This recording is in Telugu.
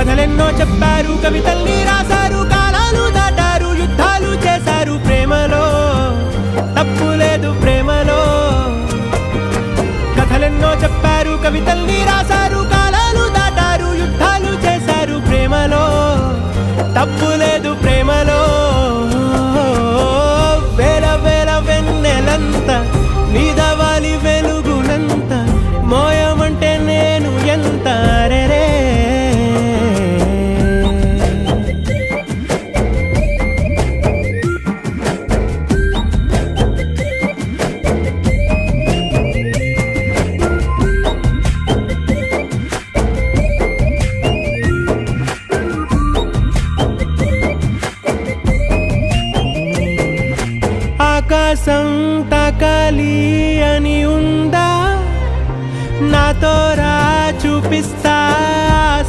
కథలెన్నో చెప్పారు, కవితల్ని రాశారు, కాలాలు దాటారు, యుద్ధాలు చేశారు. ప్రేమలో తప్పు లేదు, ప్రేమలో. కథలెన్నో చెప్పారు, కవితల్ని రాశారు, కాలాలు దాటారు, యుద్ధాలు చేశారు. ప్రేమలో తప్పు లేదు, ప్రేమలో. వేల వేల వెన్నెలంత నీదవాలి వెలుగునంత, మోయమంటే నేను ఎంత రే. ఆకాశం తాకాలి అని ఉందా, నాతో రా చూపిస్తా.